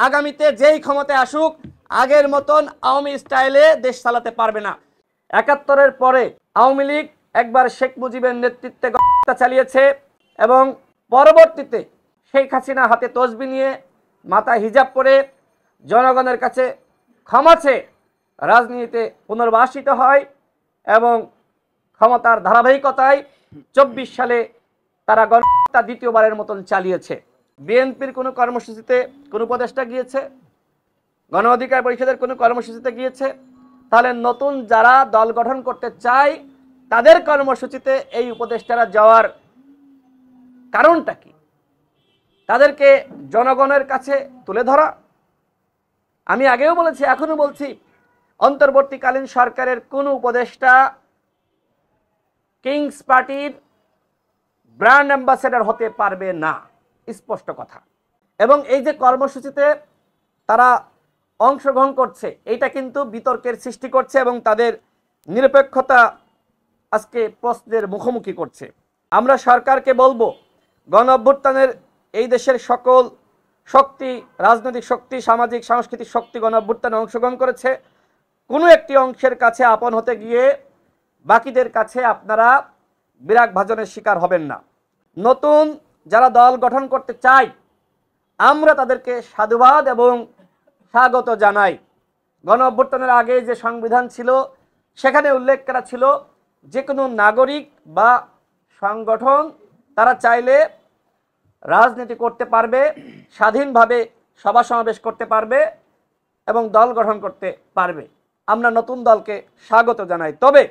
আগামীতে যেই ক্ষমতায় আসুক আগের মতন আওয়ামী স্টাইলে দেশ চালাতে পারবে না। ৭১-এর পরে আওয়ামী লীগ একবার শেখ মুজিবের নেতৃত্বে গণহত্যা চালিয়েছে এবং পরবর্তীতে শেখ হাসিনা হাতে তসবি নিয়ে মাথায় হিজাব পরে জনগণের কাছে ক্ষমা চেয়ে রাজনীতিতে পুনর্বাসিত হয় এবং ক্ষমতার ধারাবাহিকতায় ২৪ সালে তারা গণহত্যা দ্বিতীয়বারের মতন চালিয়েছে। বিএনপির কোনো কর্মসূচিতে কোনো উপদেষ্টা গিয়েছে, গণ অধিকার পরিষদের কোনো কর্মসূচিতে গিয়েছে? তাহলে নতুন যারা দল গঠন করতে চায় তাদের কর্মসূচিতে এই উপদেষ্টারা যাওয়ার কারণটা কি? তাদেরকে জনগণের কাছে তুলে ধরা। আমি আগেও বলেছি, এখনো বলছি, অন্তর্বর্তীকালীন সরকারের কোনো উপদেষ্টা কিংস পার্টির ব্র্যান্ড অ্যাম্বাসেডর হতে পারবে না, স্পষ্ট কথা। এবং এই যে কর্মসূচিতে তারা অংশগ্রহণ করছে, এইটা কিন্তু বিতর্কের সৃষ্টি করছে এবং তাদের নিরপেক্ষতা আজকে প্রশ্নের মুখোমুখি করছে। আমরা সরকারকে বলবো, গণ অভ্যুত্থানের এই দেশের সকল শক্তি, রাজনৈতিক শক্তি, সামাজিক সাংস্কৃতিক শক্তি গণ অভ্যুত্থানে অংশগ্রহণ করেছে। কোনো একটি অংশের কাছে আপন হতে গিয়ে বাকিদের কাছে আপনারা বিরাগ ভাজনের শিকার হবেন না। নতুন যারা দল গঠন করতে চায় আমরা তাদেরকে সাধুবাদ এবং স্বাগত জানাই। গণ অভ্যুত্থানের আগে যে সংবিধান ছিল সেখানে উল্লেখ করা ছিল যে কোনো নাগরিক বা সংগঠন তারা চাইলে রাজনীতি করতে পারবে, স্বাধীনভাবে সভা সমাবেশ করতে পারবে এবং দল গঠন করতে পারবে। আমরা নতুন দলকে স্বাগত জানাই। তবে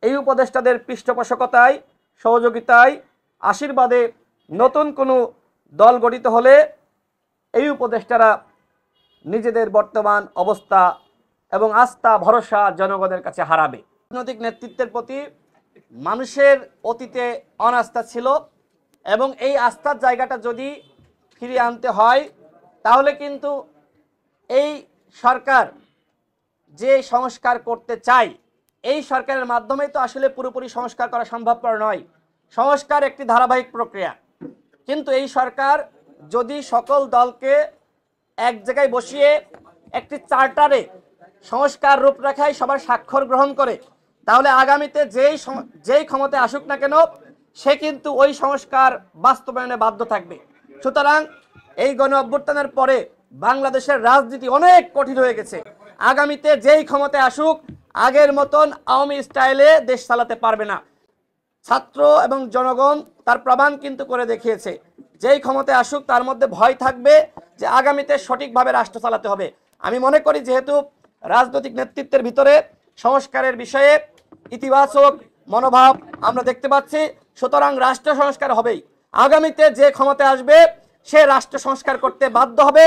এই উপদেষ্টাদের পৃষ্ঠপোষকতায়, সহযোগিতায়, আশীর্বাদে নতুন কোনো দল গঠিত হলে এই উপদেষ্টারা নিজেদের বর্তমান অবস্থা এবং আস্থা ভরসা জনগণের কাছে হারাবে। রাজনৈতিক নেতৃত্বের প্রতি মানুষের অতীতে অনাস্থা ছিল এবং এই আস্থার জায়গাটা যদি ফিরিয়ে আনতে হয় তাহলে কিন্তু এই সরকার যে সংস্কার করতে চায় এই সরকারের মাধ্যমেই তো আসলে পুরোপুরি সংস্কার করা সম্ভবপর নয়। সংস্কার একটি ধারাবাহিক প্রক্রিয়া, কিন্তু এই সরকার যদি সকল দলকে এক জায়গায় বসিয়ে একটি চার্টারে সংস্কার রূপরেখায় সবার স্বাক্ষর গ্রহণ করে তাহলে আগামীতে যেই ক্ষমতায় আসুক না কেন সে কিন্তু ওই সংস্কার বাস্তবায়নে বাধ্য থাকবে। সুতরাং এই গণ অভ্যুত্থানের পরে বাংলাদেশের রাজনীতি অনেক কঠিন হয়ে গেছে। আগামীতে যেই ক্ষমতায় আসুক আগের মতন আওয়ামী স্টাইলে দেশ চালাতে পারবে না। ছাত্র এবং জনগণ তার প্রমাণ কিন্তু করে দেখিয়েছে। যেই ক্ষমতায় আসুক তার মধ্যে ভয় থাকবে যে আগামীতে সঠিকভাবে রাষ্ট্র চালাতে হবে। আমি মনে করি যেহেতু রাজনৈতিক নেতৃত্বের ভিতরে সংস্কারের বিষয়ে ইতিবাচক মনোভাব আমরা দেখতে পাচ্ছি, সুতরাং রাষ্ট্র সংস্কার হবেই। আগামীতে যে ক্ষমতায় আসবে সে রাষ্ট্র সংস্কার করতে বাধ্য হবে।